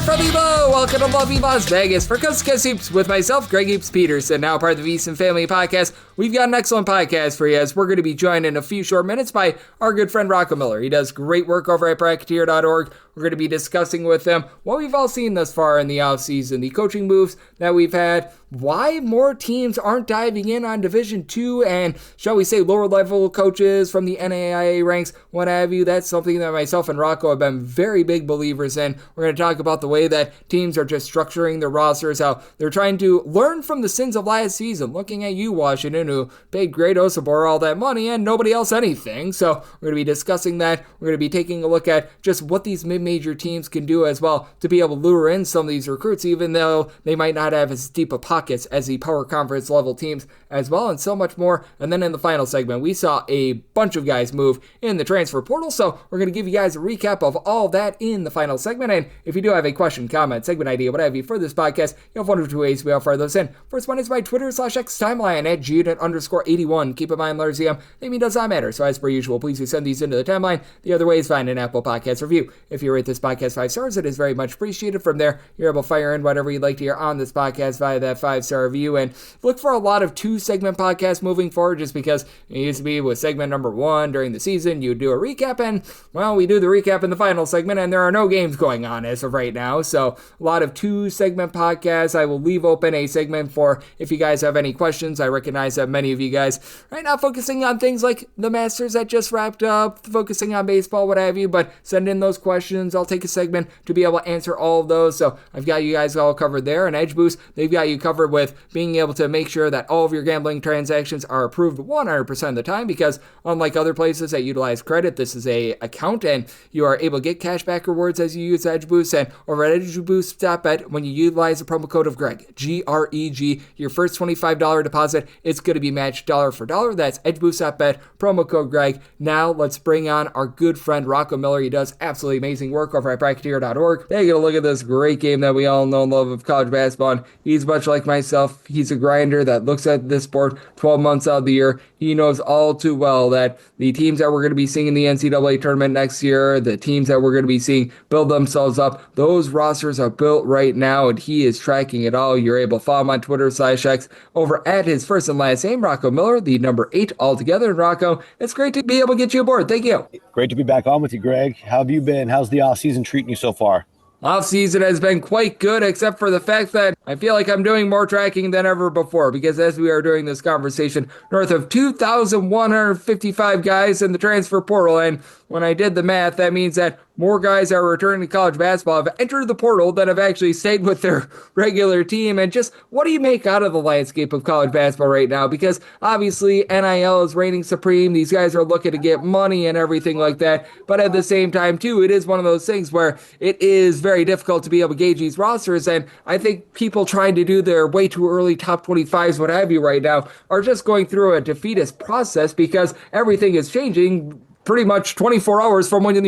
from Evo. Welcome to Lovey Las Vegas for Coast to Coast Hoops with myself, Greg Hoops Peterson, now part of the VSiN Family Podcast. We've got an excellent podcast for you as we're going to be joined in a few short minutes by our good friend Rocco Miller. He does great work over at Bracketeer.org. We're going to be discussing with him what we've all seen thus far in the offseason, the coaching moves that we've had, why more teams aren't diving in on Division II, and shall we say lower-level coaches from the NAIA ranks, what have you. That's something that myself and Rocco have been very big believers in. We're going to talk about the way that teams are just structuring their rosters, how they're trying to learn from the sins of last season, looking at you, Washington, who paid Great Osabor all that money and nobody else anything. So we're going to be discussing that. We're going to be taking a look at just what these mid-major teams can do as well to be able to lure in some of these recruits, even though they might not have as deep of pockets as the power conference level teams as well, and so much more. And then in the final segment, we saw a bunch of guys move in the transfer portal, so we're going to give you guys a recap of all that in the final segment. And if you do have a question, comment, segment idea, what have you for this podcast, you have one of two ways we offer those in. First one is my Twitter/X timeline at @G_81. Keep in mind, Larzium, name does not matter, so as per usual, please do send these into the timeline. The other way is find an Apple Podcast review. If you rate this podcast 5 stars, it is very much appreciated. From there, you're able to fire in whatever you'd like to hear on this podcast via that 5-star review, and look for a lot of 2-segment podcasts moving forward, just because it used to be with segment number 1 during the season, you do a recap, and, well, we do the recap in the final segment, and there are no games going on as of right now, so a lot of 2-segment podcasts. I will leave open a segment for if you guys have any questions. I recognize that many of you guys right now focusing on things like the Masters that just wrapped up, focusing on baseball, what have you, but send in those questions. I'll take a segment to be able to answer all of those, so I've got you guys all covered there. And Edge Boost, they've got you covered with being able to make sure that all of your gambling transactions are approved 100% of the time, because unlike other places that utilize credit, this is a account, and you are able to get cashback rewards as you use Edge Boost. And over at EdgeBoost.bet, when you utilize the promo code of Greg, Greg, your first $25 deposit, it's going to be matched dollar for dollar. That's EdgeBoost.bet, promo code Greg. Now let's bring on our good friend Rocco Miller. He does absolutely amazing work over at Bracketeer.org. Taking a look at this great game that we all know and love of college basketball. And he's much like myself. He's a grinder that looks at this sport 12 months out of the year. He knows all too well that the teams that we're going to be seeing in the NCAA tournament next year, the teams that we're going to be seeing build themselves up, those rosters are built right now, and he is tracking it all. You're able to follow him on Twitter/X over at his first and last name, Rocco Miller, the number 8 altogether. And Rocco, it's great to be able to get you aboard. Thank you. Great to be back on with you, Greg. How have you been? How's the offseason treating you so far? Offseason has been quite good, except for the fact that I feel like I'm doing more tracking than ever before, because as we are doing this conversation, north of 2,155 guys in the transfer portal, and when I did the math, that means that more guys that are returning to college basketball have entered the portal than have actually stayed with their regular team. And just what do you make out of the landscape of college basketball right now? Because obviously NIL is reigning supreme. These guys are looking to get money and everything like that. But at the same time, too, it is one of those things where it is very difficult to be able to gauge these rosters. And I think people trying to do their way too early top 25s, what have you right now, are just going through a defeatist process, because everything is changing pretty much 24 hours from when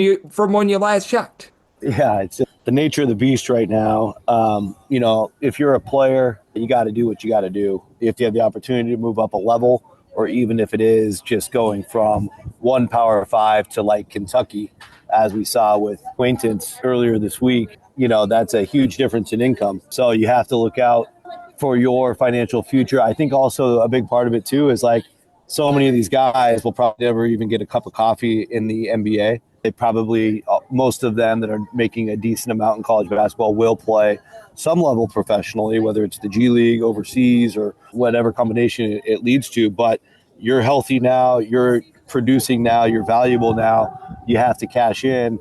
you last checked. Yeah, it's the nature of the beast right now. If you're a player, you got to do what you got to do. If you have the opportunity to move up a level, or even if it is just going from one Power 5 to like Kentucky, as we saw with Acquaintance earlier this week, that's a huge difference in income. So you have to look out for your financial future. I think also a big part of it too is like, so many of these guys will probably never even get a cup of coffee in the NBA. They probably, most of them that are making a decent amount in college basketball will play some level professionally, whether it's the G League, overseas, or whatever combination it leads to. But you're healthy now, you're producing now, you're valuable now, you have to cash in.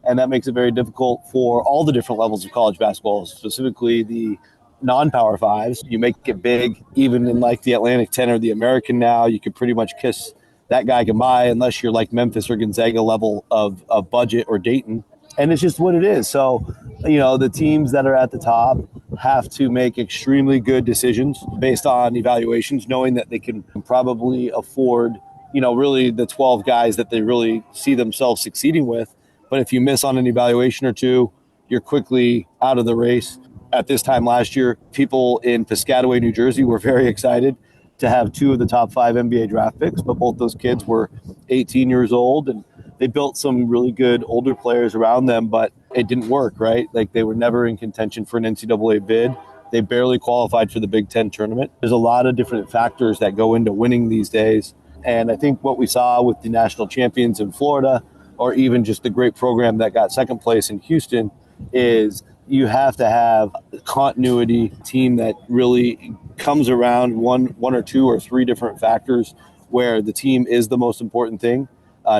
And that makes it very difficult for all the different levels of college basketball, specifically the non-Power 5s. You make it big, even in like the Atlantic 10 or the American now, you could pretty much kiss that guy goodbye unless you're like Memphis or Gonzaga level of budget, or Dayton. And it's just what it is. So, the teams that are at the top have to make extremely good decisions based on evaluations, knowing that they can probably afford, really the 12 guys that they really see themselves succeeding with. But if you miss on an evaluation or two, you're quickly out of the race. At this time last year, people in Piscataway, New Jersey were very excited to have 2 of the top 5 NBA draft picks, but both those kids were 18 years old and they built some really good older players around them, but it didn't work, right? Like they were never in contention for an NCAA bid. They barely qualified for the Big Ten tournament. There's a lot of different factors that go into winning these days. And I think what we saw with the national champions in Florida, or even just the great program that got second place in Houston, is you have to have continuity, team that really comes around one or two or three different factors where the team is the most important thing,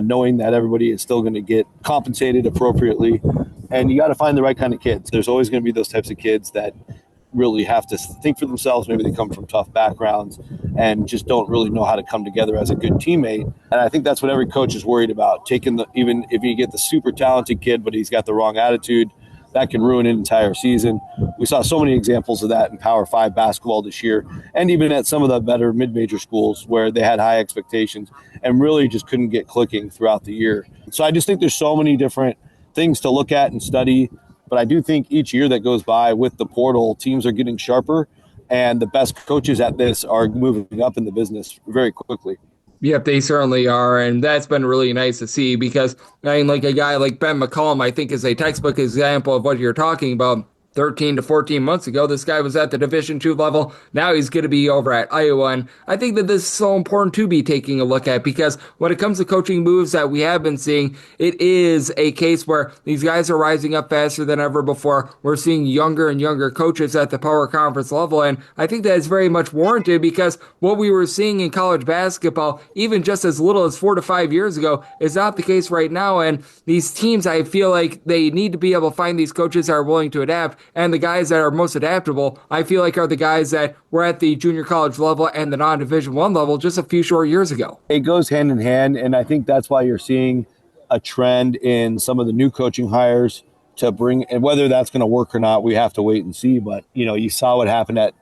knowing that everybody is still going to get compensated appropriately. And you got to find the right kind of kids. There's always going to be those types of kids that really have to think for themselves. Maybe they come from tough backgrounds and just don't really know how to come together as a good teammate. And I think that's what every coach is worried about. Even if you get the super talented kid, but he's got the wrong attitude, that can ruin an entire season. We saw so many examples of that in Power 5 basketball this year, and even at some of the better mid-major schools where they had high expectations and really just couldn't get clicking throughout the year. So I just think there's so many different things to look at and study. But I do think each year that goes by with the portal, teams are getting sharper, and the best coaches at this are moving up in the business very quickly. Yep, they certainly are, and that's been really nice to see because, I mean, like a guy like Ben McCollum, I think is a textbook example of what you're talking about. 13 to 14 months ago, this guy was at the Division II level. Now he's going to be over at Iowa. And I think that this is so important to be taking a look at because when it comes to coaching moves that we have been seeing, it is a case where these guys are rising up faster than ever before. We're seeing younger and younger coaches at the power conference level. And I think that is very much warranted because what we were seeing in college basketball, even just as little as 4 to 5 years ago, is not the case right now. And these teams, I feel like they need to be able to find these coaches that are willing to adapt. And the guys that are most adaptable, I feel like, are the guys that were at the junior college level and the non-Division I level just a few short years ago. It goes hand in hand, and I think that's why you're seeing a trend in some of the new coaching hires to bring, and whether that's going to work or not, we have to wait and see. But, you saw what happened at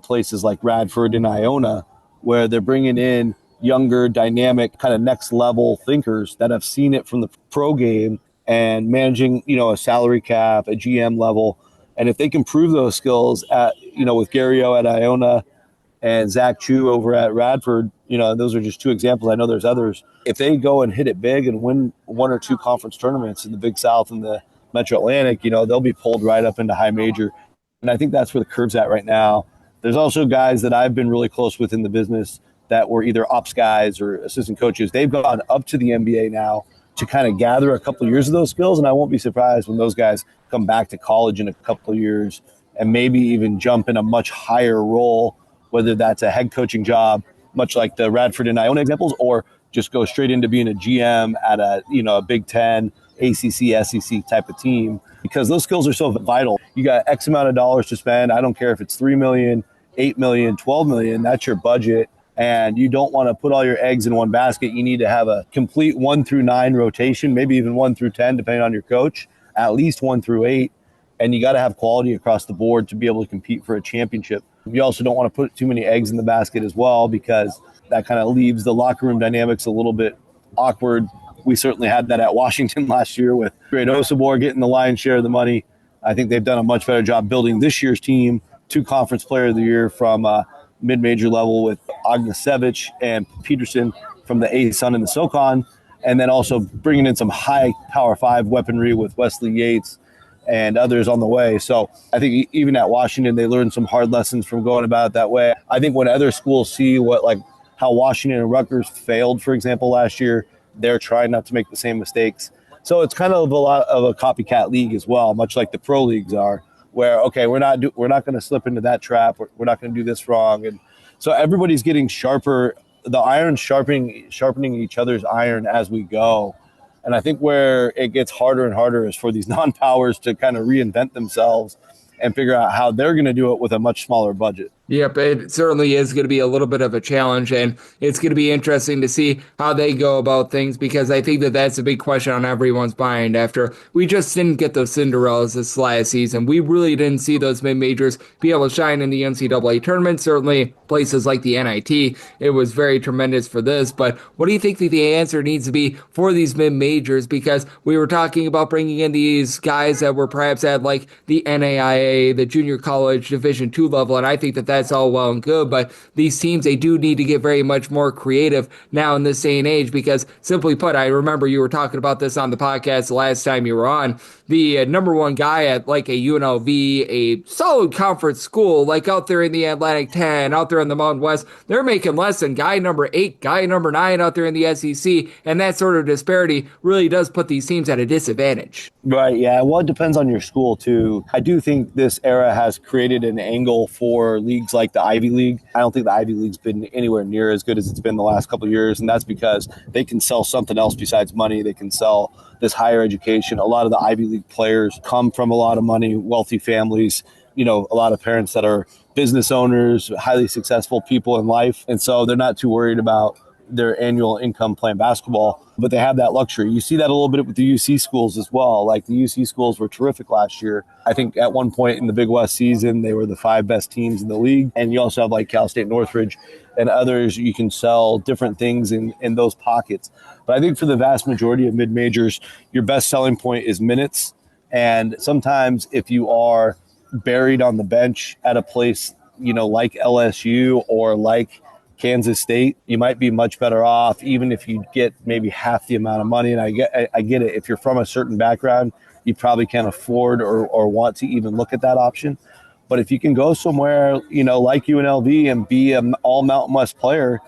places like Radford and Iona, where they're bringing in younger, dynamic, kind of next-level thinkers that have seen it from the pro game and managing, a salary cap, a GM level. And if they can prove those skills at, with Gary O at Iona and Zach Chu over at Radford, those are just two examples. I know there's others. If they go and hit it big and win one or two conference tournaments in the Big South and the Metro Atlantic, they'll be pulled right up into high major. And I think that's where the curve's at right now. There's also guys that I've been really close with in the business that were either ops guys or assistant coaches. They've gone up to the NBA now to kind of gather a couple of years of those skills. And I won't be surprised when those guys come back to college in a couple of years and maybe even jump in a much higher role, whether that's a head coaching job, much like the Radford and Iona examples, or just go straight into being a GM at a Big Ten, ACC, SEC type of team, because those skills are so vital. You got X amount of dollars to spend. I don't care if it's $3 million, $8 million, $12 million, that's your budget. And you don't want to put all your eggs in one basket. You need to have a complete 1 through 9 rotation, maybe even 1 through 10, depending on your coach, at least 1 through 8. And you got to have quality across the board to be able to compete for a championship. You also don't want to put too many eggs in the basket as well, because that kind of leaves the locker room dynamics a little bit awkward. We certainly had that at Washington last year with Great Osobor getting the lion's share of the money. I think they've done a much better job building this year's team. 2 conference player of the year from mid-major level with Ognjenovic and Peterson from the ASUN and the SoCon, and then also bringing in some high Power 5 weaponry with Wesley Yates and others on the way. So I think even at Washington, they learned some hard lessons from going about it that way. I think when other schools see how Washington and Rutgers failed, for example, last year, they're trying not to make the same mistakes. So it's kind of a lot of a copycat league as well, much like the pro leagues are, where, okay, we're not going to slip into that trap. We're not going to do this wrong. And so everybody's getting sharper. The iron's sharpening each other's iron as we go. And I think where it gets harder and harder is for these non-powers to kind of reinvent themselves and figure out how they're going to do it with a much smaller budget. Yep, it certainly is going to be a little bit of a challenge, and it's going to be interesting to see how they go about things, because I think that that's a big question on everyone's mind after we just didn't get those Cinderellas this last season. We really didn't see those mid-majors be able to shine in the NCAA tournament. Certainly places like the NIT, it was very tremendous for this, but what do you think that the answer needs to be for these mid-majors? Because we were talking about bringing in these guys that were perhaps at like the NAIA, the junior college Division II level, and I think that that's all well and good, but these teams, they do need to get very much more creative now in this day and age because, simply put, I remember you were talking about this on the podcast the last time you were on, the number one guy at like a UNLV, a solid conference school, like out there in the Atlantic 10, out there in the Mountain West, they're making less than guy number 8, guy number 9 out there in the SEC, and that sort of disparity really does put these teams at a disadvantage. Right, yeah. Well, it depends on your school, too. I do think this era has created an angle for leagues like the Ivy League. I don't think the Ivy League's been anywhere near as good as it's been the last couple of years, and that's because they can sell something else besides money. They can sell this higher education. A lot of the Ivy League players come from a lot of money, wealthy families, a lot of parents that are business owners, highly successful people in life, and so they're not too worried about their annual income playing basketball, but they have that luxury. You see that a little bit with the UC schools as well. Like the UC schools were terrific last year. I think at one point in the Big West season, they were the 5 best teams in the league. And you also have like Cal State Northridge and others. You can sell different things in those pockets. But I think for the vast majority of mid-majors, your best selling point is minutes. And sometimes if you are buried on the bench at a place, like LSU or like Kansas State, you might be much better off even if you get maybe half the amount of money. And I get it. If you're from a certain background, you probably can't afford or want to even look at that option. But if you can go somewhere, like UNLV and be an all Mountain West player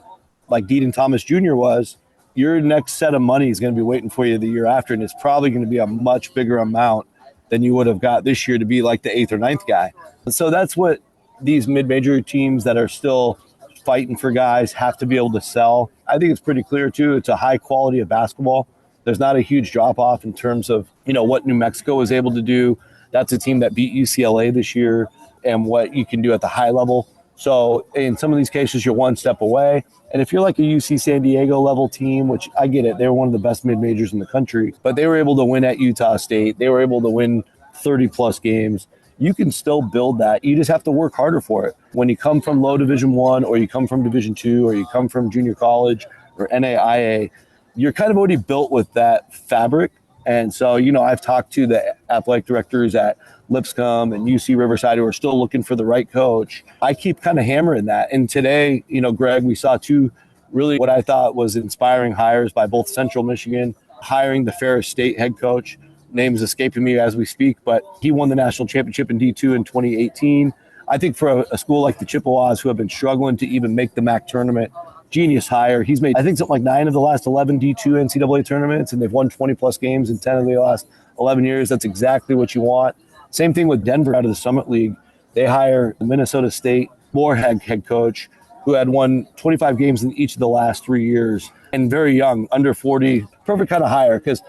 like Deaton Thomas Jr. was, your next set of money is going to be waiting for you the year after. And it's probably going to be a much bigger amount than you would have got this year to be like the 8th or 9th guy. And so that's what these mid-major teams that are still fighting for guys have to be able to sell. I think it's pretty clear too. It's a high quality of basketball. There's not a huge drop off in terms of, what New Mexico was able to do. That's a team that beat UCLA this year and what you can do at the high level. So in some of these cases, you're one step away. And if you're like a UC San Diego level team, which I get it, they were one of the best mid-majors in the country, but they were able to win at Utah State. They were able to win 30 plus games. You can still build that. You just have to work harder for it. When you come from low Division I, or you come from Division II, or you come from junior college or NAIA, you're kind of already built with that fabric. And so, I've talked to the athletic directors at Lipscomb and UC Riverside who are still looking for the right coach. I keep kind of hammering that. And today, Greg, we saw 2 really what I thought was inspiring hires by both Central Michigan, hiring the Ferris State head coach. Name is escaping me as we speak, but he won the national championship in D2 in 2018. I think for a school like the Chippewas, who have been struggling to even make the MAC tournament, genius hire. He's made, I think, something like 9 of the last 11 D2 NCAA tournaments, and they've won 20-plus games in 10 of the last 11 years. That's exactly what you want. Same thing with Denver out of the Summit League. They hire Minnesota State Moorhead head coach, who had won 25 games in each of the last 3 years, and very young, under 40, perfect kind of hire because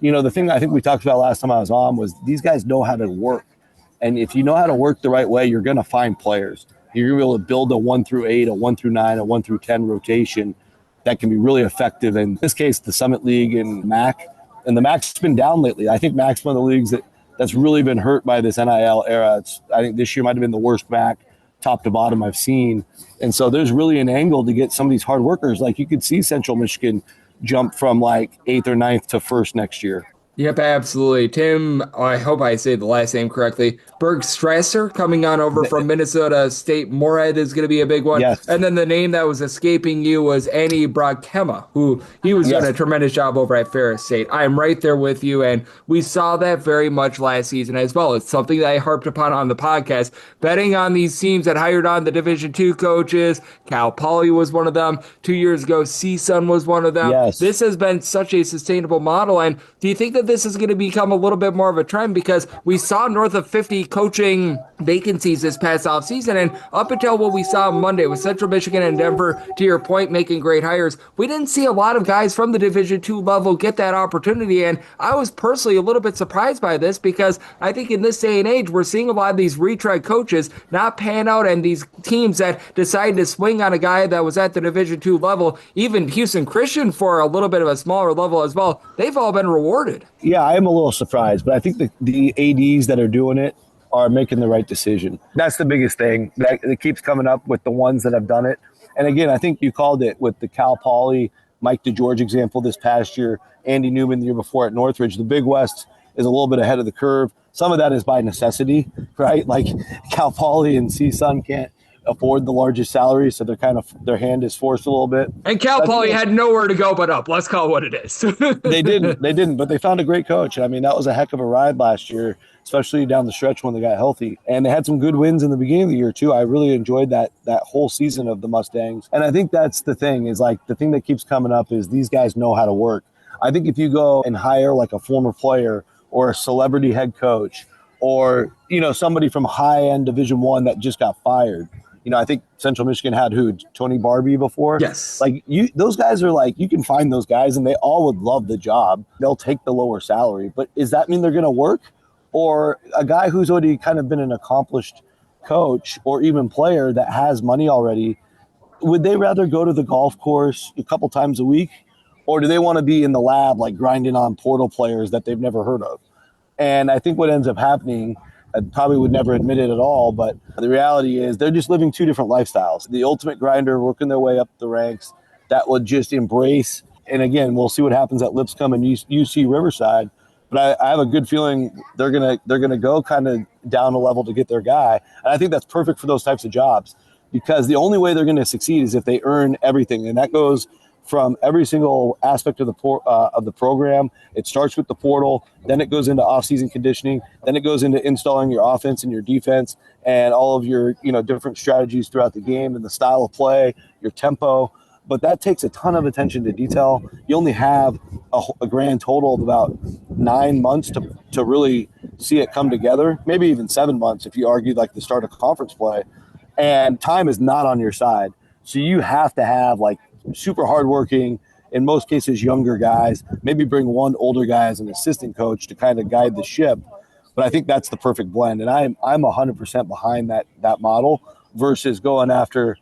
the thing I think we talked about last time I was on was these guys know how to work. And if you know how to work the right way, you're going to find players. You're going to be able to build a 1 through 8, a 1 through 9, a 1 through 10 rotation that can be really effective. In this case, the Summit League and MAC. And the MAC's been down lately. I think MAC's one of the leagues that's really been hurt by this NIL era. I think this year might have been the worst MAC top to bottom I've seen. And so there's really an angle to get some of these hard workers. Like you could see Central Michigan jump from like 8th or 9th to 1st next year. Yep, absolutely. Tim, I hope I say the last name correctly, Bergstrasser coming on over from Minnesota State. Moorhead is going to be a big one. Yes. And then the name that was escaping you was Annie Brockema, who he was doing a tremendous job over at Ferris State. I am right there with you, and we saw that very much last season as well. It's something that I harped upon on the podcast, betting on these teams that hired on the Division II coaches. Cal Poly was one of them. 2 years ago, CSUN was one of them. Yes. This has been such a sustainable model, and do you think that this is going to become a little bit more of a trend? Because we saw north of 50 coaching vacancies this past offseason, and up until what we saw Monday with Central Michigan and Denver, to your point, making great hires, we didn't see a lot of guys from the Division II level get that opportunity, and I was personally a little bit surprised by this because I think in this day and age, we're seeing a lot of these retread coaches not pan out, and these teams that decide to swing on a guy that was at the Division II level, even Houston Christian for a little bit of a smaller level as well, they've all been rewarded. Yeah, I am a little surprised, but I think the ADs that are doing it are making the right decision. That's the biggest thing that keeps coming up with the ones that have done it. And again, I think you called it with the Cal Poly, Mike DeGeorge example this past year, Andy Newman the year before at Northridge. The Big West is a little bit ahead of the curve. Some of that is by necessity, right? Like Cal Poly and CSUN can't afford the largest salary, so their hand is forced a little bit. And Cal Poly had nowhere to go but up. Let's call it what it is. They didn't, but they found a great coach. I mean, that was a heck of a ride last year, especially down the stretch when they got healthy. And they had some good wins in the beginning of the year too. I really enjoyed that whole season of the Mustangs. And I think that's the thing, is like the thing that keeps coming up is these guys know how to work. I think if you go and hire like a former player or a celebrity head coach, or, somebody from high-end Division I that just got fired. I think Central Michigan had Tony Barbie before? Yes. Like, those guys are like, you can find those guys, and they all would love the job. They'll take the lower salary. But does that mean they're going to work? Or a guy who's already kind of been an accomplished coach or even player that has money already, would they rather go to the golf course a couple times a week? Or do they want to be in the lab, like grinding on portal players that they've never heard of? And I think what ends up happening, I probably would never admit it at all, but the reality is they're just living two different lifestyles. The ultimate grinder working their way up the ranks that would just embrace. And again, we'll see what happens at Lipscomb and UC Riverside. But I have a good feeling they're gonna go kind of down a level to get their guy. And I think that's perfect for those types of jobs, because the only way they're going to succeed is if they earn everything. And that goes from every single aspect of the program. It starts with the portal, then it goes into offseason conditioning, then it goes into installing your offense and your defense and all of your different strategies throughout the game and the style of play, your tempo. But that takes a ton of attention to detail. You only have a grand total of about 9 months to really see it come together, maybe even 7 months if you argue like the start of conference play. And time is not on your side. So you have to have like super hardworking, in most cases, younger guys, maybe bring one older guy as an assistant coach to kind of guide the ship. But I think that's the perfect blend. And I'm 100% behind that model versus going after,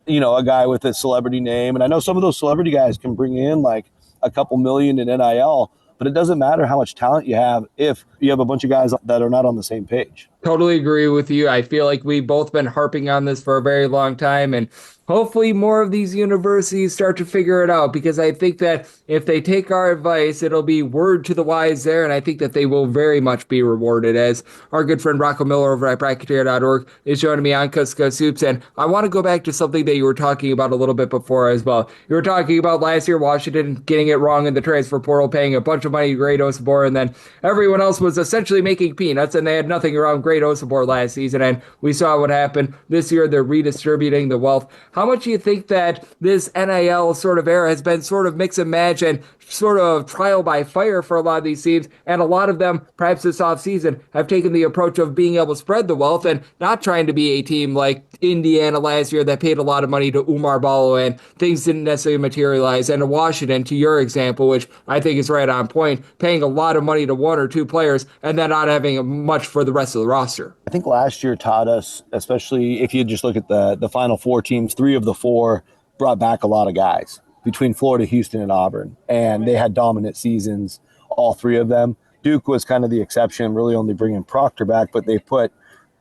a guy with a celebrity name. And I know some of those celebrity guys can bring in like a couple million in NIL, but it doesn't matter how much talent you have if you have a bunch of guys that are not on the same page. Totally agree with you. I feel like we've both been harping on this for a very long time, and hopefully more of these universities start to figure it out, because I think that if they take our advice, it'll be word to the wise there, and I think that they will very much be rewarded, as our good friend Rocco Miller over at Bracketeer.org is joining me on Cusco Soups. And I want to go back to something that you were talking about a little bit before as well. You were talking about last year Washington getting it wrong in the transfer portal, paying a bunch of money to Great Osabor, and then everyone else was essentially making peanuts, and they had nothing around Great Osabor last season, and we saw what happened. This year they're redistributing the wealth. How much do you think that this NIL sort of era has been sort of mix and match and sort of trial by fire for a lot of these teams, and a lot of them, perhaps this offseason, have taken the approach of being able to spread the wealth and not trying to be a team like Indiana last year that paid a lot of money to Umar Ballo and things didn't necessarily materialize, and Washington, to your example, which I think is right on point, paying a lot of money to one or two players and then not having much for the rest of the roster. I think last year taught us, especially if you just look at the Final Four teams, 3 of the 4 brought back a lot of guys between Florida, Houston, and Auburn. And they had dominant seasons, all 3 of them. Duke was kind of the exception, really only bringing Proctor back, but they put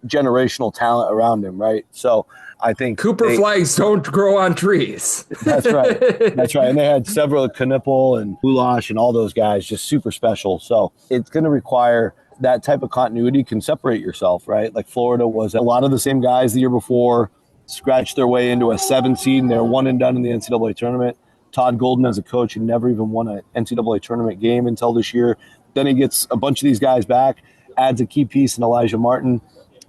generational talent around him, right? So I think Cooper flags don't grow on trees. That's right. That's right. And they had several, Knipple and Bulash and all those guys, just super special. So it's going to require that type of continuity. Can separate yourself, right? Like Florida was a lot of the same guys the year before, scratched their way into a 7 seed, and they're one and done in the NCAA tournament. Todd Golden as a coach had never even won an NCAA tournament game until this year. Then he gets a bunch of these guys back, adds a key piece in Elijah Martin,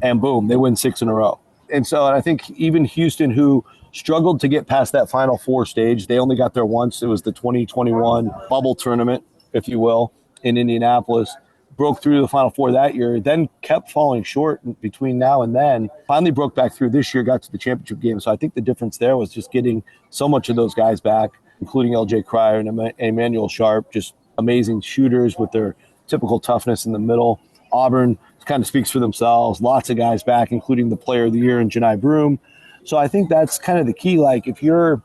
and boom, they win 6 in a row. And so I think even Houston, who struggled to get past that Final Four stage, they only got there once. It was the 2021 bubble tournament, if you will, in Indianapolis. Broke through the Final Four that year, then kept falling short between now and then. Finally broke back through this year, got to the championship game. So I think the difference there was just getting so much of those guys back, including LJ Cryer and Emmanuel Sharp, just amazing shooters with their typical toughness in the middle. Auburn kind of speaks for themselves. Lots of guys back, including the player of the year in Janai Broom. So I think that's kind of the key. Like if you're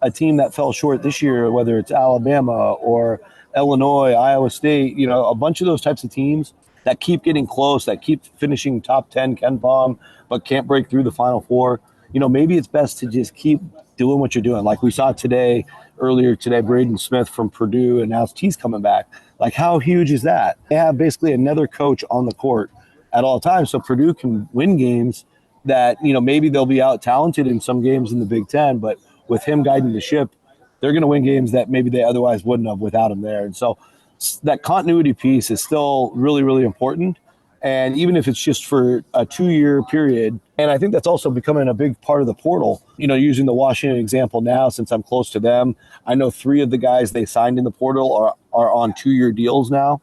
a team that fell short this year, whether it's Alabama or Illinois, Iowa State, a bunch of those types of teams that keep getting close, that keep finishing top 10 KenPom, but can't break through the Final Four, maybe it's best to just keep doing what you're doing. Like we saw earlier today, Braden Smith from Purdue announced he's coming back. Like how huge is that? They have basically another coach on the court at all times, so Purdue can win games that, maybe they'll be out talented in some games in the Big Ten, but with him guiding the ship, they're going to win games that maybe they otherwise wouldn't have without him there. And so that continuity piece is still really, really important. And even if it's just for a 2-year period, and I think that's also becoming a big part of the portal, using the Washington example now, since I'm close to them, I know 3 of the guys they signed in the portal are on 2-year deals now.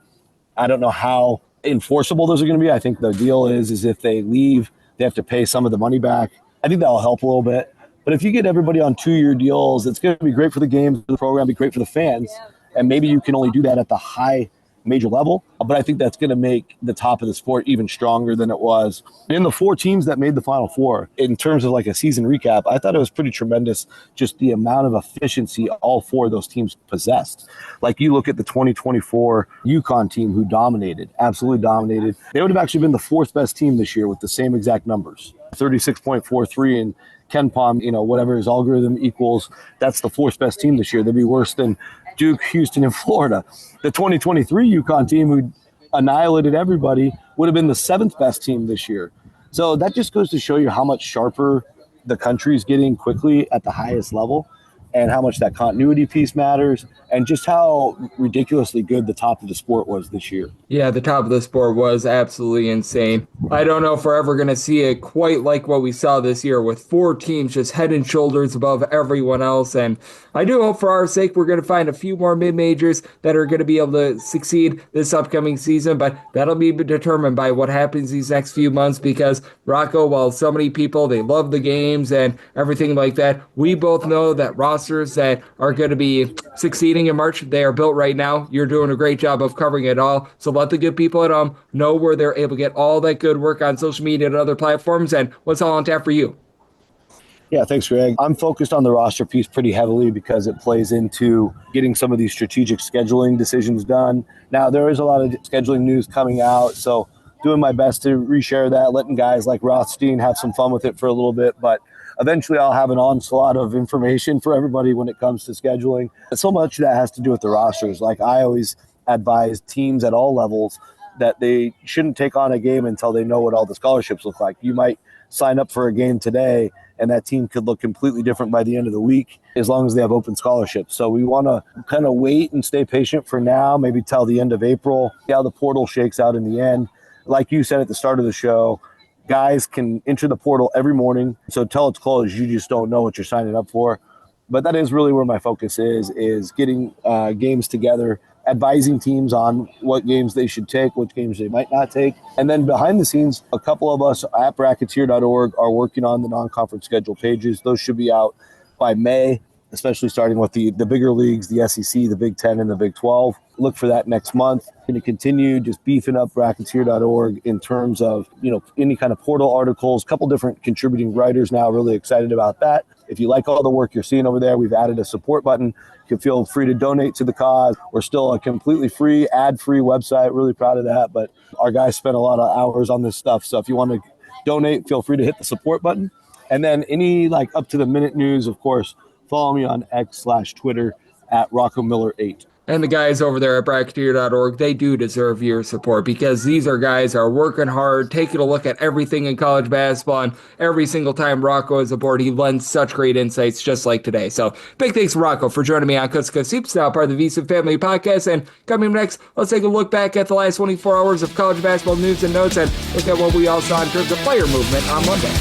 I don't know how enforceable those are going to be. I think the deal is if they leave, they have to pay some of the money back. I think that'll help a little bit. But if you get everybody on 2-year deals, it's going to be great for the games, the program, be great for the fans. And maybe you can only do that at the high major level. But I think that's going to make the top of the sport even stronger than it was. In the 4 teams that made the Final Four, in terms of like a season recap, I thought it was pretty tremendous, just the amount of efficiency all 4 of those teams possessed. Like you look at the 2024 UConn team who dominated, absolutely dominated. They would have actually been the 4th best team this year with the same exact numbers, 36.43 and Ken Palm, whatever his algorithm equals, that's the 4th best team this year. They'd be worse than Duke, Houston, and Florida. The 2023 UConn team, who annihilated everybody, would have been the 7th best team this year. So that just goes to show you how much sharper the country is getting quickly at the highest level, and how much that continuity piece matters, and just how ridiculously good the top of the sport was this year. Yeah, the top of the sport was absolutely insane. I don't know if we're ever going to see it quite like what we saw this year, with 4 teams just head and shoulders above everyone else. And I do hope for our sake we're going to find a few more mid-majors that are going to be able to succeed this upcoming season, but that'll be determined by what happens these next few months, because Rocco, while so many people, they love the games and everything like that, we both know that rosters that are going to be succeeding in March, they are built right now. You're doing a great job of covering it all. So let the good people at home know where they're able to get all that good work on social media and other platforms, and what's all on tap for you. Yeah, thanks, Greg. I'm focused on the roster piece pretty heavily because it plays into getting some of these strategic scheduling decisions done. Now, there is a lot of scheduling news coming out, so doing my best to reshare that, letting guys like Rothstein have some fun with it for a little bit, but eventually I'll have an onslaught of information for everybody when it comes to scheduling. So much that has to do with the rosters. Like I always advise teams at all levels that they shouldn't take on a game until they know what all the scholarships look like. You might sign up for a game today and that team could look completely different by the end of the week as long as they have open scholarships. So we want to kind of wait and stay patient for now, maybe till the end of April, see how the portal shakes out in the end. Like you said at the start of the show, guys can enter the portal every morning. So till it's closed, you just don't know what you're signing up for. But that is really where my focus is getting games together, advising teams on what games they should take, which games they might not take. And then behind the scenes, a couple of us at bracketeer.org are working on the non-conference schedule pages. Those should be out by May, especially starting with the bigger leagues, the SEC, the Big Ten, and the Big 12. Look for that next month. Going to continue just beefing up bracketeer.org in terms of, any kind of portal articles, a couple different contributing writers now, really excited about that. If you like all the work you're seeing over there, we've added a support button. You can feel free to donate to the cause. We're still a completely free, ad-free website. Really proud of that. But our guys spent a lot of hours on this stuff. So if you want to donate, feel free to hit the support button. And then any up-to-the-minute news, of course, follow me on X/Twitter at Rocco Miller 8. And the guys over there at bracketeer.org, they do deserve your support, because these are guys that are working hard, taking a look at everything in college basketball, and every single time Rocco is aboard, he lends such great insights just like today. So big thanks to Rocco for joining me on Coast to Coast Hoops, now part of the VSiN Family Podcast. And coming next, let's take a look back at the last 24 hours of college basketball news and notes and look at what we all saw in terms of player movement on Monday.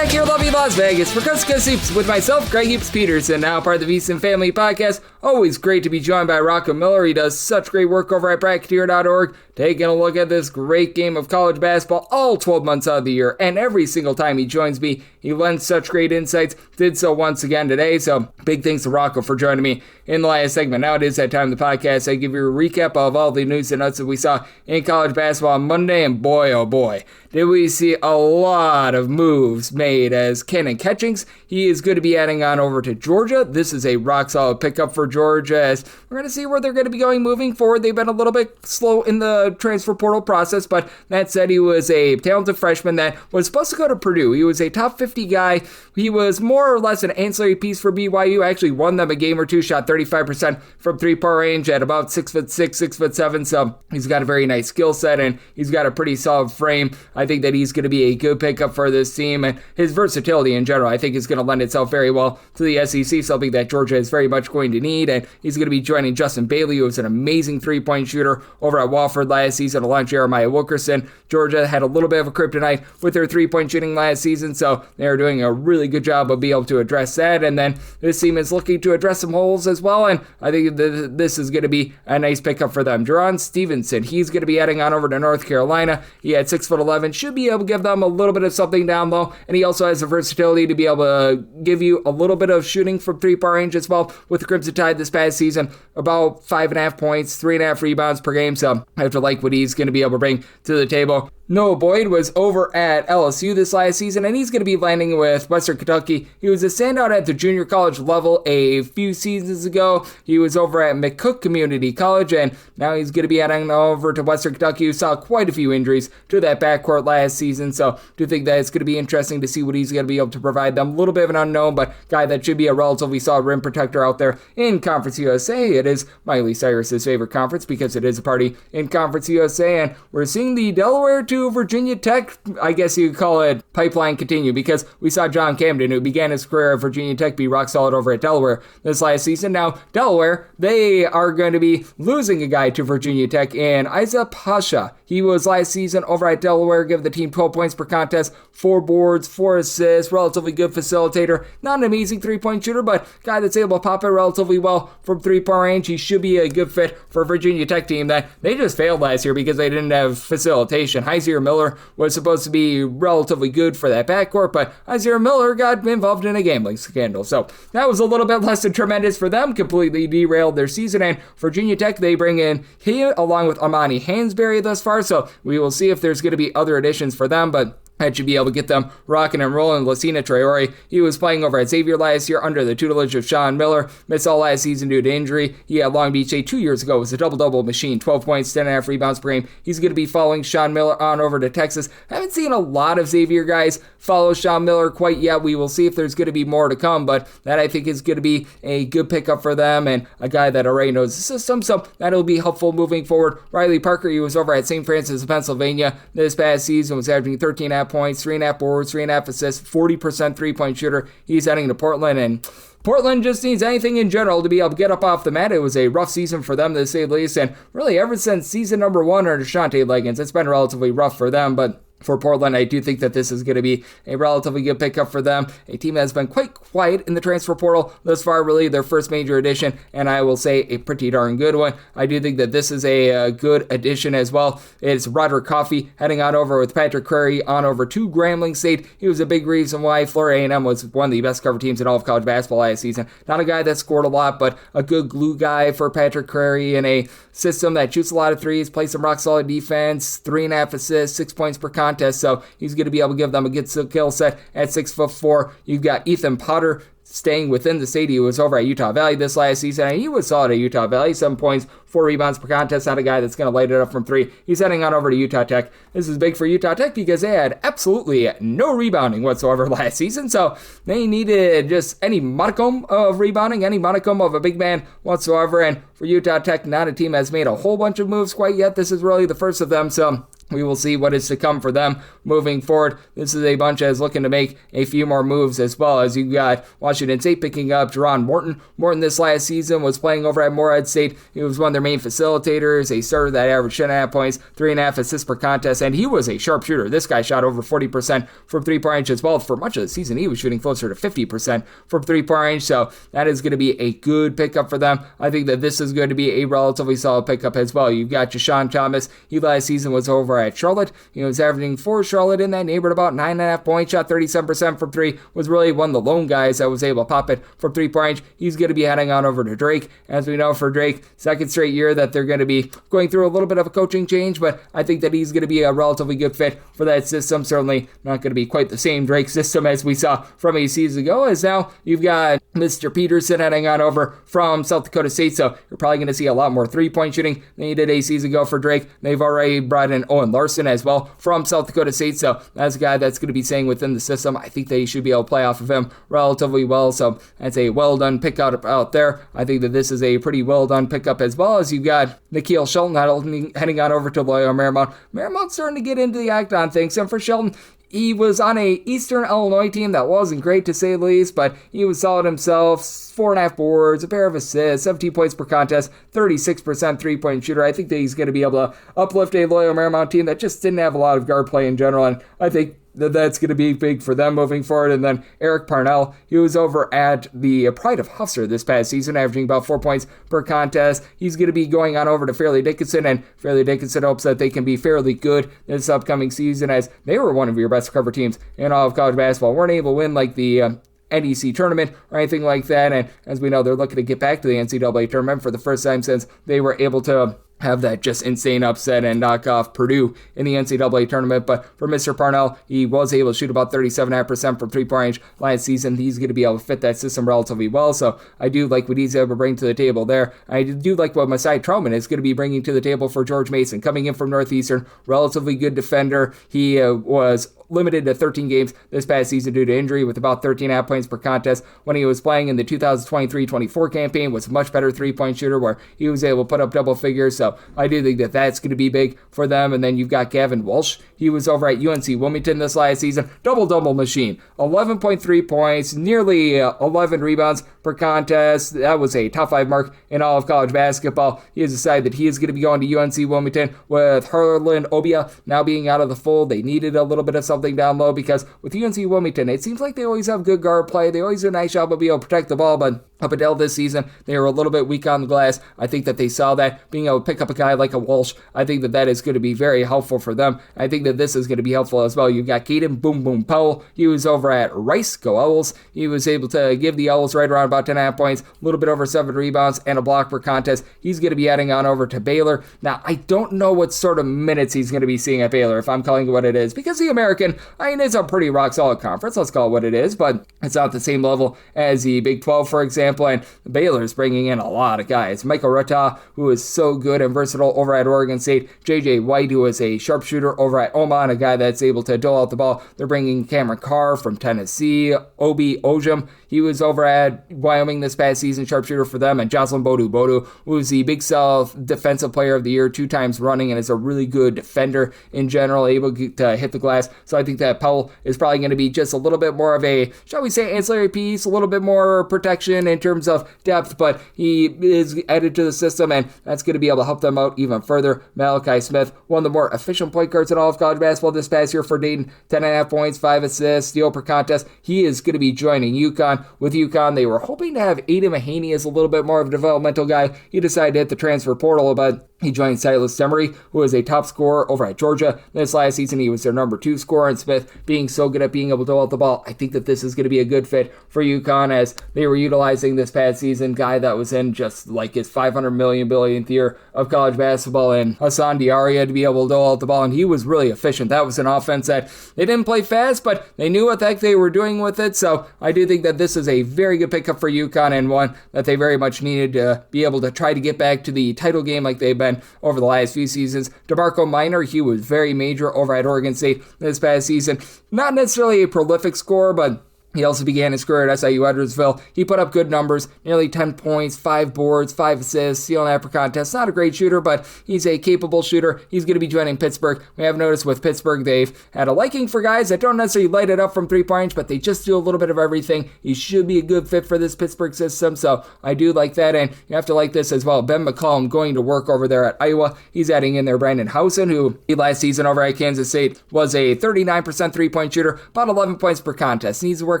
Here, love you, Las Vegas, for Coast to Coast Hoops with myself, Greg Hoops Peterson, now part of the VSiN Family Podcast. Always great to be joined by Rocco Miller. He does such great work over at bracketeer.org, taking a look at this great game of college basketball all 12 months out of the year. And every single time he joins me, he lends such great insights. Did so once again today. So big thanks to Rocco for joining me in the last segment. Now it is that time of the podcast. I give you a recap of all the news and notes that we saw in college basketball on Monday. And boy, oh boy, did we see a lot of moves made as Kenan Catchings. He is going to be adding on over to Georgia. This is a rock-solid pickup for Georgia, as we're going to see where they're going to be going moving forward. They've been a little bit slow in the transfer portal process, but that said, he was a talented freshman that was supposed to go to Purdue. He was a top 50 guy. He was more or less an ancillary piece for BYU. Actually won them a game or two, shot 35% from three-point range at about 6'6", 6'7", so he's got a very nice skill set, and he's got a pretty solid frame. I think that he's going to be a good pickup for this team, and his versatility in general, I think, is going to lend itself very well to the SEC, something that Georgia is very much going to need, and he's going to be joining Justin Bailey, who was an amazing three-point shooter over at Wofford last season, along with Jeremiah Wilkerson. Georgia had a little bit of a kryptonite with their three-point shooting last season, so they're doing a really good job of being able to address that, and then this team is looking to address some holes as well, and I think this is going to be a nice pickup for them. Jerron Stevenson, he's going to be heading on over to North Carolina. He had 6'11", should be able to give them a little bit of something down low, and he also has the versatility to be able to give you a little bit of shooting from three-point range as well. With the Crimson Tide this past season, about 5.5 points, 3.5 rebounds per game, so I have to like what he's going to be able to bring to the table. Noah Boyd was over at LSU this last season, and he's going to be landing with Western Kentucky. He was a standout at the junior college level a few seasons ago. He was over at McCook Community College, and now he's going to be heading over to Western Kentucky, who saw quite a few injuries to that backcourt last season, so I do think that it's going to be interesting to see what he's going to be able to provide them. A little bit of an unknown, but guy that should be a relatively solid rim protector out there in Conference USA. It is Miley Cyrus's favorite conference because it is a party in Conference USA, and we're seeing the Delaware to Virginia Tech, I guess you could call it, pipeline continue, because we saw John Camden, who began his career at Virginia Tech, be rock solid over at Delaware this last season. Now, Delaware, they are going to be losing a guy to Virginia Tech in Isa Pasha. He was last season over at Delaware, giving the team 12 points per contest, 4 boards, 4 assists, relatively good facilitator. Not an amazing three-point shooter, but guy that's able to pop it relatively well from three-point range. He should be a good fit for a Virginia Tech team that they just failed last year because they didn't have facilitation. Isaiah Miller was supposed to be relatively good for that backcourt, but Isaiah Miller got involved in a gambling scandal. So that was a little bit less than tremendous for them, completely derailed their season. And Virginia Tech, they bring in he along with Amani Hansberry thus far, so we will see if there's going to be other additions for them, but that should be able to get them rocking and rolling. Lucina Traore, he was playing over at Xavier last year under the tutelage of Sean Miller. Missed all last season due to injury. He at Long Beach State 2 years ago was a double-double machine, 12 points, 10.5 rebounds per game. He's going to be following Sean Miller on over to Texas. I haven't seen a lot of Xavier guys follow Sean Miller quite yet. We will see if there's going to be more to come, but that I think is going to be a good pickup for them and a guy that already knows the system, so that'll be helpful moving forward. Riley Parker, he was over at St. Francis of Pennsylvania this past season, was averaging 13.5 points, 3.5 boards, 3.5 assists, 40% three-point shooter. He's heading to Portland, and Portland just needs anything in general to be able to get up off the mat. It was a rough season for them, to say the least, and really ever since season number 1 under Shante Liggins, it's been relatively rough for them, but for Portland, I do think that this is going to be a relatively good pickup for them. A team that has been quite quiet in the transfer portal thus far, really their first major addition, and I will say a pretty darn good one. I do think that this is a good addition as well. It's Roderick Coffey heading on over with Patrick Curry on over to Grambling State. He was a big reason why Florida A&M was one of the best cover teams in all of college basketball last season. Not a guy that scored a lot, but a good glue guy for Patrick Curry in a system that shoots a lot of threes, plays some rock-solid defense, 3.5 assists, 6 points per contest, so he's going to be able to give them a good skill set at 6'4". You've got Ethan Potter staying within the state. He was over at Utah Valley this last season, and he was solid at Utah Valley, 7 points, 4 rebounds per contest. Not a guy that's going to light it up from 3. He's heading on over to Utah Tech. This is big for Utah Tech because they had absolutely no rebounding whatsoever last season, so they needed just any modicum of rebounding, any modicum of a big man whatsoever, and for Utah Tech, not a team has made a whole bunch of moves quite yet. This is really the first of them, so we will see what is to come for them moving forward. This is a bunch that is looking to make a few more moves as well, as you got Washington State picking up Jerron Morton. Morton this last season was playing over at Morehead State. He was one of their main facilitators, a starter that averaged 10.5 points, 3.5 assists per contest, and he was a sharpshooter. This guy shot over 40% from three-point range as well. For much of the season, he was shooting closer to 50% from three-point range, so that is going to be a good pickup for them. I think that this is going to be a relatively solid pickup as well. You've got Jashawn Thomas. He last season was over at Charlotte. He was averaging for Charlotte in that neighborhood about 9.5 points, shot 37% from 3, was really one of the lone guys that was able to pop it from three-point range. He's going to be heading on over to Drake. As we know, for Drake, second straight year that they're going to be going through a little bit of a coaching change, but I think that he's going to be a relatively good fit for that system. Certainly not going to be quite the same Drake system as we saw from a season ago, as now you've got Mr. Peterson heading on over from South Dakota State, so you're probably going to see a lot more three-point shooting than you did a season ago for Drake. They've already brought in Owen Larson as well from South Dakota State, so that's a guy that's going to be staying within the system. I think they should be able to play off of him relatively well, so that's a well-done pickup out there. I think that this is a pretty well-done pickup, as well as you've got Nikhil Shelton heading on over to Loyola Marymount. Marymount's starting to get into the act on things, and for Shelton, he was on a Eastern Illinois team that wasn't great to say the least, but he was solid himself. 4.5 boards, a pair of assists, 17 points per contest, 36% three-point shooter. I think that he's going to be able to uplift a Loyola Marymount team that just didn't have a lot of guard play in general, and I think that's going to be big for them moving forward. And then Eric Parnell, he was over at the Pride of Hufser this past season, averaging about 4 points per contest. He's going to be going on over to Fairleigh Dickinson, and Fairleigh Dickinson hopes that they can be fairly good this upcoming season, as they were one of your best cover teams in all of college basketball. Weren't able to win like the NEC tournament or anything like that, and as we know, they're looking to get back to the NCAA tournament for the first time since they were able to have that just insane upset and knock off Purdue in the NCAA tournament. But for Mr. Parnell, he was able to shoot about 37.5% from three-point range last season. He's going to be able to fit that system relatively well, so I do like what he's able to bring to the table there. I do like what Masai Troman is going to be bringing to the table for George Mason, coming in from Northeastern, relatively good defender. He was limited to 13 games this past season due to injury, with about 13.5 points per contest. When he was playing in the 2023-24 campaign, was a much better three-point shooter, where he was able to put up double figures, so I do think that that's going to be big for them. And then you've got Gavin Walsh. He was over at UNC Wilmington this last season. Double-double machine. 11.3 points, nearly 11 rebounds per contest. That was a top 5 mark in all of college basketball. He has decided that he is going to be going to UNC Wilmington, with Harlan Obia now being out of the fold. They needed a little bit of something down low, because with UNC Wilmington, it seems like they always have good guard play. They always do a nice job of being able to protect the ball, but up until this season, they were a little bit weak on the glass. I think that they saw that, being able to pick up a guy like a Walsh. I think that that is going to be very helpful for them. I think that this is going to be helpful as well. You've got Caden Boom Boom Powell. He was over at Rice. Go Owls. He was able to give the Owls right around about 10.5 points, a little bit over 7 rebounds, and a block per contest. He's going to be adding on over to Baylor. Now, I don't know what sort of minutes he's going to be seeing at Baylor, if I'm calling it what it is, because the American, I mean, it's a pretty rock-solid conference. Let's call it what it is, but it's not the same level as the Big 12, for example, and Baylor's bringing in a lot of guys. Michael Rutta, who is so good and versatile over at Oregon State. J.J. White, who is a sharpshooter over at Oman, a guy that's able to dole out the ball. They're bringing Cameron Carr from Tennessee. Obi Ojum, he was over at Wyoming this past season, sharpshooter for them. And Jocelyn Bodu, who is the Big South Defensive Player of the Year 2 times running, and is a really good defender in general, able to hit the glass. So I think that Powell is probably going to be just a little bit more of a, shall we say, ancillary piece, a little bit more protection in terms of depth, but he is added to the system, and that's going to be able to help them out even further. Malachi Smith, one of the more efficient point guards in all of college basketball this past year for Dayton, 10.5 points, 5 assists, steal per contest. He is going to be joining UConn. With UConn, they were hoping to have Aiden Mahaney as a little bit more of a developmental guy. He decided to hit the transfer portal, but he joined Silas Demery, who is a top scorer over at Georgia. This last season, he was their number 2 scorer, and Smith being so good at being able to hold the ball, I think that this is going to be a good fit for UConn, as they were utilizing this past season guy that was in just like his 500 million billionth year of college basketball, and Hassan Diarra, to be able to hold the ball, and he was really efficient. That was an offense that they didn't play fast, but they knew what the heck they were doing with it, so I do think that this is a very good pickup for UConn, and one that they very much needed to be able to try to get back to the title game like they've been over the last few seasons. DeMarco Minor, he was very major over at Oregon State this past season. Not necessarily a prolific scorer, but he also began his career at SIU Edwardsville. He put up good numbers, nearly 10 points, 5 boards, 5 assists, steal and per contest. Not a great shooter, but he's a capable shooter. He's going to be joining Pittsburgh. We have noticed with Pittsburgh, they've had a liking for guys that don't necessarily light it up from 3 points, but they just do a little bit of everything. He should be a good fit for this Pittsburgh system, so I do like that, and you have to like this as well. Ben McCollum going to work over there at Iowa. He's adding in there Brandon Housen, who last season over at Kansas State was a 39% 3-point shooter, about 11 points per contest. Needs to work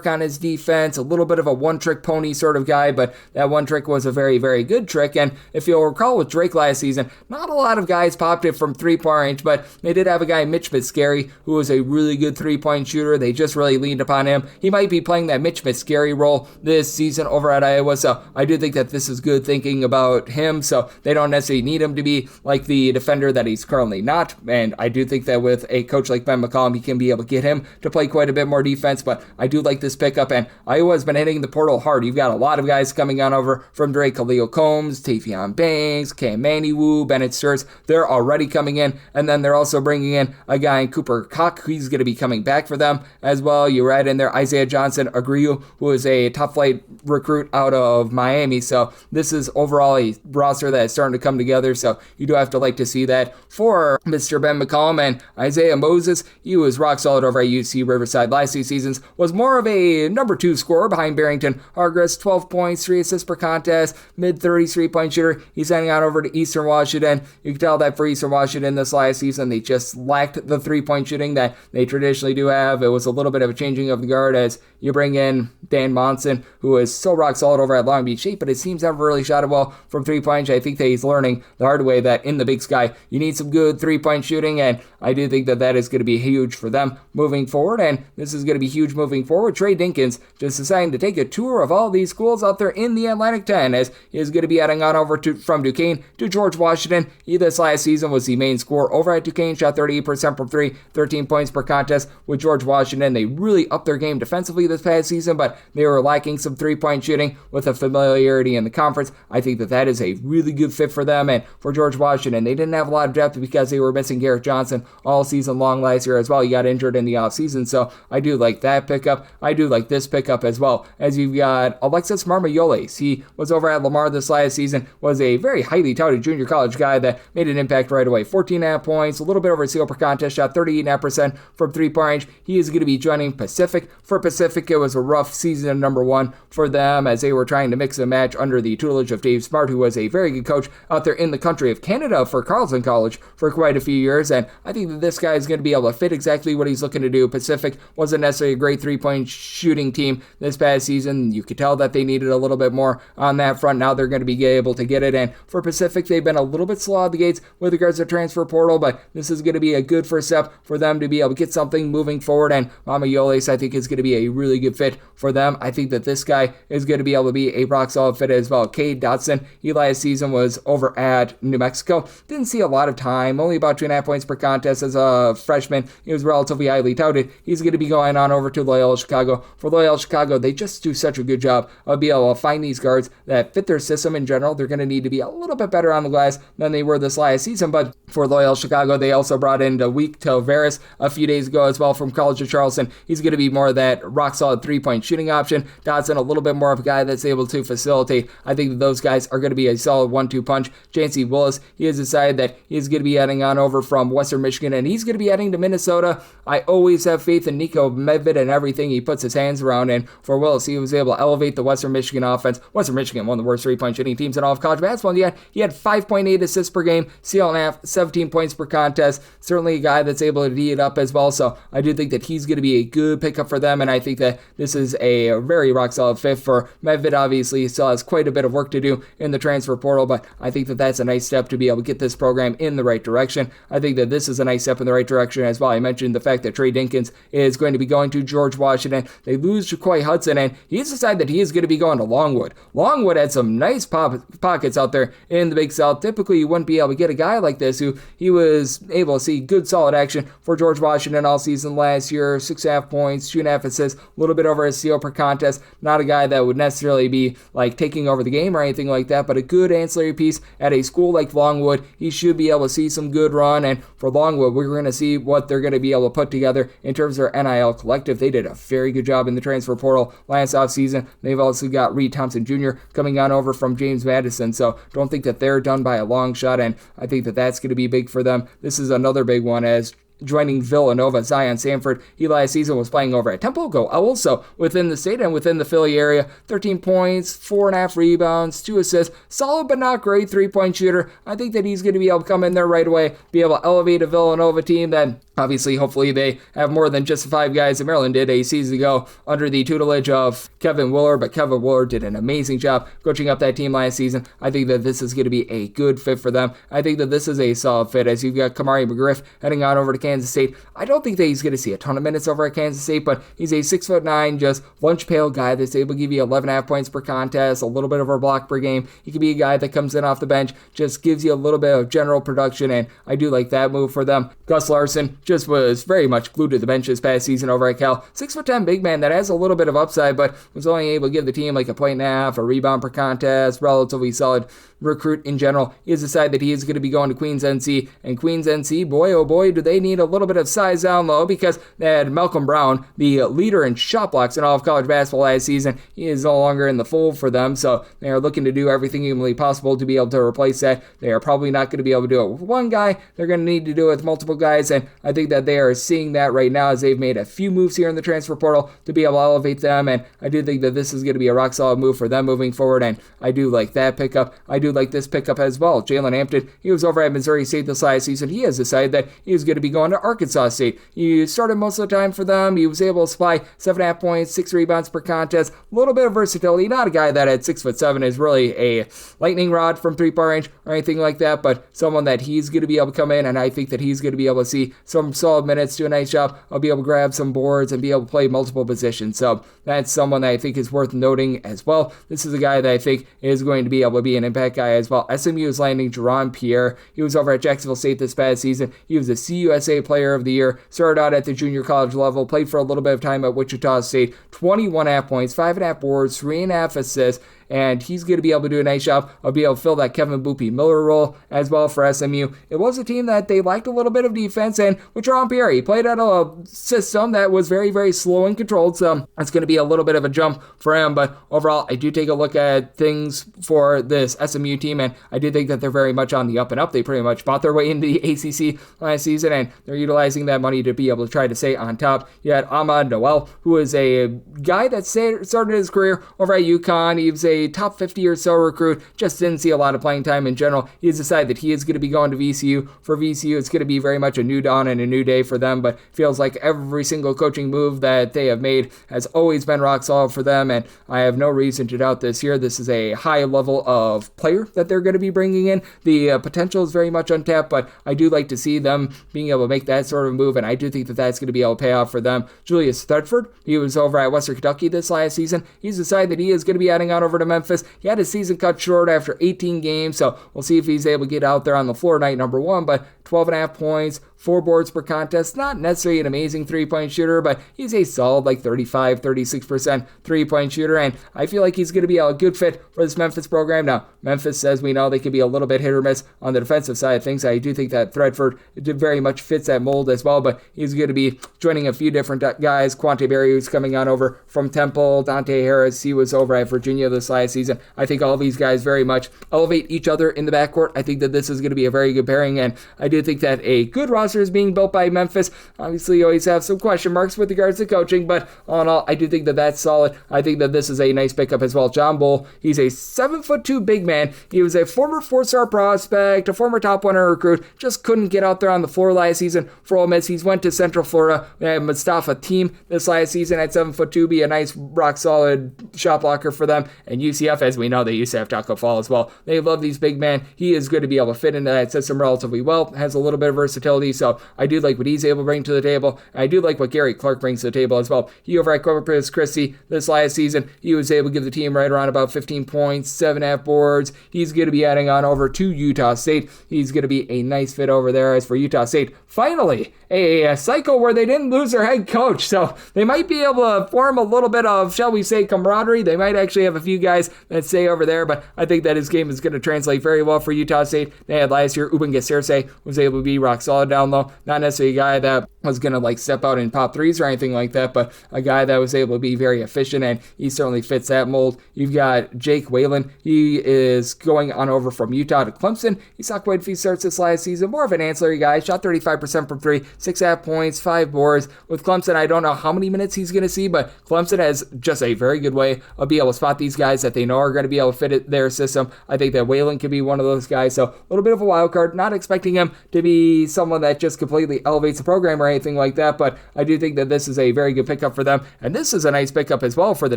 on his defense, a little bit of a one-trick pony sort of guy, but that one trick was a very, very good trick. And if you'll recall with Drake last season, not a lot of guys popped it from 3-point range, but they did have a guy, Mitch Vizcari, who was a really good 3-point shooter. They just really leaned upon him. He might be playing that Mitch Vizcari role this season over at Iowa, so I do think that this is good thinking about him, so they don't necessarily need him to be like the defender that he's currently not, and I do think that with a coach like Ben McCollum, he can be able to get him to play quite a bit more defense, but I do like this this pickup, and Iowa's been hitting the portal hard. You've got a lot of guys coming on over from Drake Khalil Combs, Tavion Banks, Cam Maniwu, Bennett Sturz. They're already coming in, and then they're also bringing in a guy in Cooper Koch. He's going to be coming back for them as well. You read in there Isaiah Johnson Agriu, who is a top flight recruit out of Miami. So this is overall a roster that is starting to come together. So you do have to like to see that for Mr. Ben McCollum. And Isaiah Moses, he was rock solid over at UC Riverside last 2 seasons, was more of a number 2 scorer behind Barrington Hargress, 12 points, 3 assists per contest, mid-30s 3-point shooter. He's heading out over to Eastern Washington. You can tell that for Eastern Washington this last season, they just lacked the 3-point shooting that they traditionally do have. It was a little bit of a changing of the guard as you bring in Dan Monson, who is so rock solid over at Long Beach State, but it seems never really shot it well from 3-point. I think that he's learning the hard way that in the Big Sky, you need some good 3-point shooting, and I do think that that is going to be huge for them moving forward, and this is going to be huge moving forward. Trey Dinkins just deciding to take a tour of all these schools out there in the Atlantic 10 as he is going to be heading on over from Duquesne to George Washington. He this last season was the main scorer over at Duquesne, shot 38% from 3, 13 points per contest with George Washington. They really upped their game defensively this past season, but they were lacking some 3-point shooting with a familiarity in the conference. I think that that is a really good fit for them, and for George Washington, they didn't have a lot of depth because they were missing Garrett Johnson all season long last year as well. He got injured in the offseason, so I do like that pickup. I do like this pickup as well, as you've got Alexis Marmayoles. He was over at Lamar this last season, was a very highly touted junior college guy that made an impact right away. 14.5 points, a little bit over a steal per contest, shot 38.5% from 3-point range. He is going to be joining Pacific. For Pacific, it was a rough season number 1 for them as they were trying to mix and match under the tutelage of Dave Smart, who was a very good coach out there in the country of Canada for Carleton College for quite a few years, and I think that this guy is going to be able to fit exactly what he's looking to do. Pacific wasn't necessarily a great 3-point shooting team this past season. You could tell that they needed a little bit more on that front. Now they're going to be able to get it, and for Pacific, they've been a little bit slow out the gates with regards to transfer portal, but this is going to be a good first step for them to be able to get something moving forward, and Marmayoles, I think, is going to be a really good fit for them. I think that this guy is going to be able to be a rock solid fit as well. Cade Dotson, he last season was over at New Mexico. Didn't see a lot of time, only about 2.5 points per contest as a freshman. He was relatively highly touted. He's going to be going on over to Loyola Chicago. For Loyola Chicago, they just do such a good job of being able to find these guards that fit their system in general. They're going to need to be a little bit better on the glass than they were this last season, but for Loyola Chicago, they also brought in Week Tavares a few days ago as well from College of Charleston. He's going to be more of that rock solid 3-point shooting option. Dotson, a little bit more of a guy that's able to facilitate. I think that those guys are going to be a solid 1-2 punch. Chancey Willis, he has decided that he's going to be heading on over from Western Michigan, and he's going to be heading to Minnesota. I always have faith in Nico Medved and everything he puts his hands around, and for Willis, he was able to elevate the Western Michigan offense. Western Michigan, one of the worst 3-point shooting teams in all of college basketball, and yet he had 5.8 assists per game, steal and a half, 17 points per contest. Certainly a guy that's able to D it up as well, so I do think that he's going to be a good pickup for them, and I think that this is a very rock solid fit for Medved. Obviously, he still has quite a bit of work to do in the transfer portal, but I think that that's a nice step to be able to get this program in the right direction. I think that this is a nice step in the right direction as well. I mentioned the fact that Trey Dinkins is going to be going to George Washington. They lose Jaquai Hudson, and he's decided that he is going to be going to Longwood. Longwood had some nice pockets out there in the Big South. Typically, you wouldn't be able to get a guy like this who he was able to see good solid action for George Washington all season last year. 6.5 points, 2.5 assists, a little bit over a steal per contest. Not a guy that would necessarily be like taking over the game or anything like that, but a good ancillary piece at a school like Longwood. He should be able to see some good run, and for Longwood, we're going to see what they're going to be able to put together in terms of their NIL collective. They did a very good job in the transfer portal last offseason. They've also got Reed Thompson Jr. coming on over from James Madison, so don't think that they're done by a long shot, and I think that that's going to be big for them. This is another big one as joining Villanova, Zion Sanford. He last season was playing over at Temple Go Owls, so within the state and within the Philly area. 13 points, 4.5 rebounds, 2 assists. Solid but not great 3-point shooter. I think that he's going to be able to come in there right away, be able to elevate a Villanova team that obviously, hopefully, they have more than just the 5 guys that Maryland did a season ago under the tutelage of Kevin Willard, but Kevin Willard did an amazing job coaching up that team last season. I think that this is going to be a good fit for them. I think that this is a solid fit as you've got Kamari McGriff heading on over to Kansas State. I don't think that he's going to see a ton of minutes over at Kansas State, but he's a 6'9", just lunch pail guy that's able to give you 11.5 points per contest, a little bit over a block per game. He could be a guy that comes in off the bench, just gives you a little bit of general production, and I do like that move for them. Gus Larson just was very much glued to the bench this past season over at Cal. 6'10" big man that has a little bit of upside, but was only able to give the team like a point and a half, a rebound per contest, relatively solid recruit in general. He has decided that he is going to be going to Queens NC, and Queens NC, boy oh boy, do they need a little bit of size down low, because they had Malcolm Brown, the leader in shot blocks in all of college basketball last season. He is no longer in the fold for them, so they are looking to do everything humanly possible to be able to replace that. They are probably not going to be able to do it with one guy. They're going to need to do it with multiple guys, and I think that they are seeing that right now as they've made a few moves here in the transfer portal to be able to elevate them, and I do think that this is going to be a rock solid move for them moving forward, and I do like that pickup. I do like this pickup as well. Jalen Hampton, he was over at Missouri State this last season. He has decided that he was going to be going to Arkansas State. He started most of the time for them. He was able to supply 7.5 points, 6 rebounds per contest, a little bit of versatility. Not a guy that at 6'7" is really a lightning rod from 3-point range or anything like that, but someone that he's going to be able to come in, and I think that he's going to be able to see some solid minutes, do a nice job. I'll be able to grab some boards and be able to play multiple positions. So that's someone that I think is worth noting as well. This is a guy that I think is going to be able to be an impact guy as well. SMU is landing Jerron Pierre. He was over at Jacksonville State this past season. He was the CUSA Player of the Year, started out at the junior college level, played for a little bit of time at Wichita State, 21.5 points, 5.5 boards, 3.5 assists, and he's going to be able to do a nice job of being able to fill that Kevin Boopy Miller role as well for SMU. It was a team that they lacked a little bit of defense, and with Jerron Pierre, he played at a system that was very, very slow and controlled, so it's going to be a little bit of a jump for him, but overall, I do take a look at things for this SMU team, and I do think that they're very much on the up and up. They pretty much bought their way into the ACC last season, and they're utilizing that money to be able to try to stay on top. You had Ahmad Noel, who is a guy that started his career over at UConn. He was a top 50 or so recruit, just didn't see a lot of playing time in general. He has decided that he is going to be going to VCU. For VCU, it's going to be very much a new dawn and a new day for them, but feels like every single coaching move that they have made has always been rock solid for them, and I have no reason to doubt this year. This is a high level of player that they're going to be bringing in. The potential is very much untapped, but I do like to see them being able to make that sort of move, and I do think that that's going to be able to pay off for them. Julius Threadford, he was over at Western Kentucky this last season. He's decided that he is going to be heading out over to Memphis. He had his season cut short after 18 games, so we'll see if he's able to get out there on the floor night number 1, but 12.5 points, 4 boards per contest. Not necessarily an amazing 3-point shooter, but he's a solid 35-36% 3-point shooter, and I feel like he's going to be a good fit for this Memphis program. Now, Memphis, as we know, they could be a little bit hit or miss on the defensive side of things. I do think that Threadford very much fits that mold as well, but he's going to be joining a few different guys. Quante Berry, who's coming on over from Temple. Dante Harris, he was over at Virginia this last season. I think all these guys very much elevate each other in the backcourt. I think that this is going to be a very good pairing, and I do think that a good roster is being built by Memphis. Obviously, you always have some question marks with regards to coaching, but all in all, I do think that that's solid. I think that this is a nice pickup as well. John Bull, he's a 7'2" big man. He was a former 4-star prospect, a former top 100 recruit, just couldn't get out there on the floor last season for Ole Miss. He's went to Central Florida. We had Mustafa Team this last season at 7'2", be a nice rock solid shot blocker for them. And UCF, as we know, they used to have Taco Fall as well. They love these big men. He is good to be able to fit into that system relatively well, has a little bit of versatility, so I do like what he's able to bring to the table. I do like what Gary Clark brings to the table as well. He over at Corpus Christi this last season, he was able to give the team right around about 15 points, 7.5 boards. He's going to be adding on over to Utah State. He's going to be a nice fit over there. As for Utah State, finally, a cycle where they didn't lose their head coach, so they might be able to form a little bit of, shall we say, camaraderie. They might actually have a few guys that stay over there, but I think that his game is going to translate very well for Utah State. They had last year, Uben Gesirse was able to be rock solid down low. Not necessarily a guy that was going to step out and pop threes or anything like that, but a guy that was able to be very efficient, and he certainly fits that mold. You've got Jake Whalen. He is going on over from Utah to Clemson. He saw quite a few starts this last season. More of an ancillary guy. Shot 35% from 3, 6.5 points, 5 boards. With Clemson, I don't know how many minutes he's going to see, but Clemson has just a very good way of being able to spot these guys that they know are going to be able to fit their system. I think that Whalen could be one of those guys, so a little bit of a wild card. Not expecting him to be someone that just completely elevates the program or anything like that, but I do think that this is a very good pickup for them, and this is a nice pickup as well for the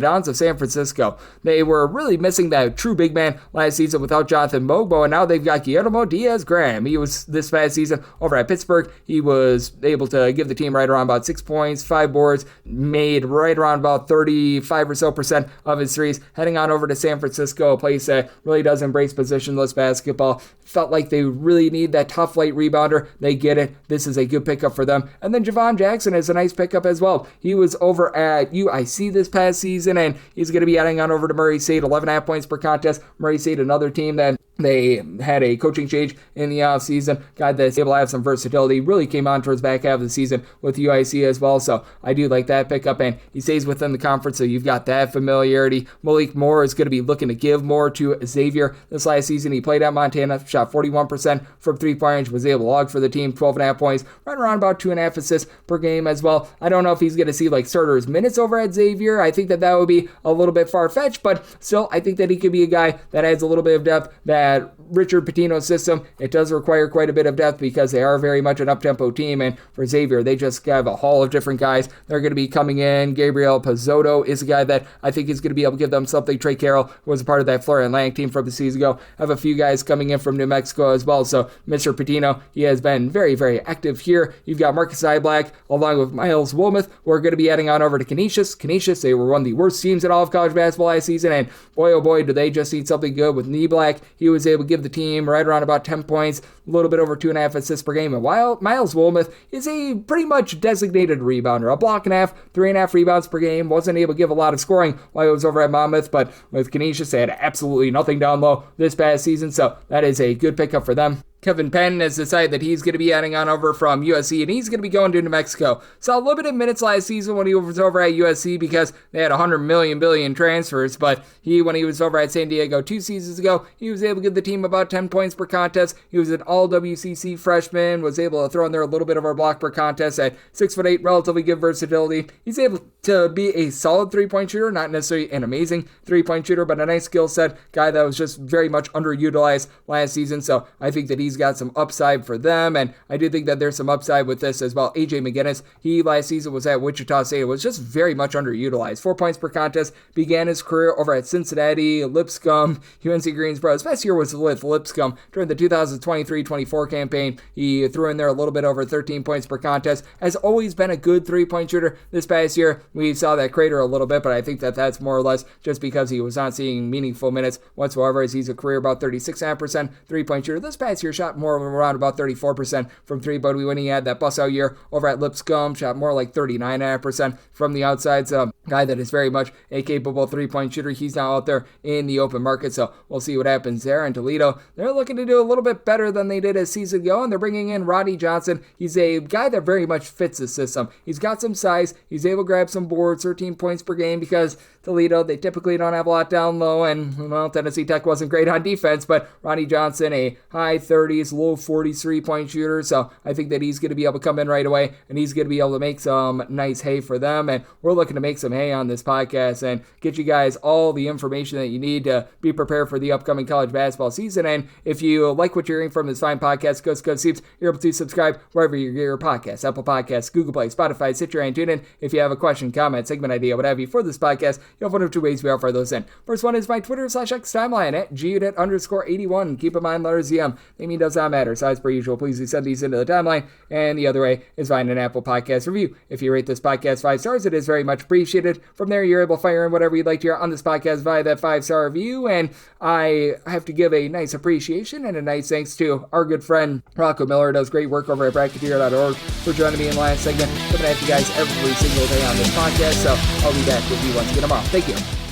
Dons of San Francisco. They were really missing that true big man last season without Jonathan Mogbo, and now they've got Guillermo Diaz-Graham. He was this past season over at Pittsburgh. He was able to give the team right around about 6 points, 5 boards, made right around about 35 or so percent of his threes. Heading on over to San Francisco, a place that really does embrace positionless basketball. Felt like they really need that tough light rebounder. They get it. This is a good pickup for them. And then Javon Jackson is a nice pickup as well. He was over at UIC this past season, and he's going to be adding on over to Murray State, 11.5 points per contest. Murray State, another team that they had a coaching change in the offseason. Guy that's able to have some versatility. Really came on towards back half of the season with UIC as well. So I do like that pickup, and he stays within the conference, so you've got that familiarity. Malik Moore is going to be looking to give more to Xavier. This last season, he played at Montana, shot 41% from three-point range, was able to log for the team 12.5 points, right around about 2.5 assists per game as well. I don't know if he's going to see like starters minutes over at Xavier. I think that would be a little bit far-fetched, but still, I think that he could be a guy that adds a little bit of depth. That Richard Pitino's system, it does require quite a bit of depth because they are very much an up-tempo team, and for Xavier, they just have a haul of different guys. They're going to be coming in. Gabriel Pizzotto is a guy that I think is going to be able to give them something. Trey Carroll was a part of that Florida Atlantic team from the season ago. Have a few guys coming in from New Mexico as well, so Mr. Pitino, he has been very, very active here. You've got Marcus Iblack along with Miles Wilmoth, who are going to be adding on over to Canisius. Canisius, they were one of the worst teams in all of college basketball last season, and boy, oh boy, do they just need something good with Iblack. He was able to give the team right around about 10 points, a little bit over 2.5 assists per game. And while Miles Wilmoth is a pretty much designated rebounder, a block and a half, 3.5 rebounds per game, wasn't able to give a lot of scoring while he was over at Monmouth, but with Canisius, they had absolutely nothing down low this past season, so that is a good pickup for them. Kevin Penn has decided that he's going to be adding on over from USC, and he's going to be going to New Mexico. Saw limited minutes last season when he was over at USC because they had 100 billion transfers, but when he was over at San Diego 2 seasons ago, he was able to give the team about 10 points per contest. He was an all-WCC freshman, was able to throw in there a little bit of our block per contest at 6'8", relatively good versatility. He's able to be a solid three-point shooter, not necessarily an amazing three-point shooter, but a nice skill set, guy that was just very much underutilized last season, so I think that he's got some upside for them, and I do think that there's some upside with this as well. AJ McGinnis, he last season was at Wichita State, was just very much underutilized. 4 points per contest, began his career over at Cincinnati, Lipscomb, UNC Greensboro. His best year was with Lipscomb during the 2023-24 campaign. He threw in there a little bit over 13 points per contest. Has always been a good three-point shooter. This past year, we saw that crater a little bit, but I think that that's more or less just because he was not seeing meaningful minutes whatsoever, as he's a career about 36.5% three-point shooter. This past year shot more around about 34% from three, but when he had that bust-out year over at Lipscomb, shot more like 39.5% from the outside. So guy that is very much a capable three-point shooter. He's now out there in the open market, so we'll see what happens there. And Toledo, they're looking to do a little bit better than they did a season ago, and they're bringing in Rodney Johnson. He's a guy that very much fits the system. He's got some size. He's able to grab some boards, 13 points per game, because Toledo, they typically don't have a lot down low, and well, Tennessee Tech wasn't great on defense, but Rodney Johnson, a high 30s, low 40s three-point shooter, so I think that he's going to be able to come in right away, and he's going to be able to make some nice hay for them, and we're looking to make some hay on this podcast and get you guys all the information that you need to be prepared for the upcoming college basketball season. And if you like what you're hearing from this fine podcast, Coast to Coast Hoops, you're able to subscribe wherever you get your podcasts, Apple Podcasts, Google Play, Spotify, Stitcher, and TuneIn. If you have a question, comment, segment idea, what have you for this podcast, you have one of two ways we offer those in. First one is my Twitter/X timeline at @GUnit_81. Keep in mind, letters EM. Naming does not matter. So as per usual, please do send these into the timeline. And the other way is find an Apple Podcast review. If you rate this podcast 5 stars, it is very much appreciated. From there, you're able to fire in whatever you'd like to hear on this podcast via that 5-star review. And I have to give a nice appreciation and a nice thanks to our good friend Rocco Miller. Does great work over at Bracketeer.org for joining me in the last segment. Coming at you guys every single day on this podcast. So I'll be back with you once again tomorrow. Thank you.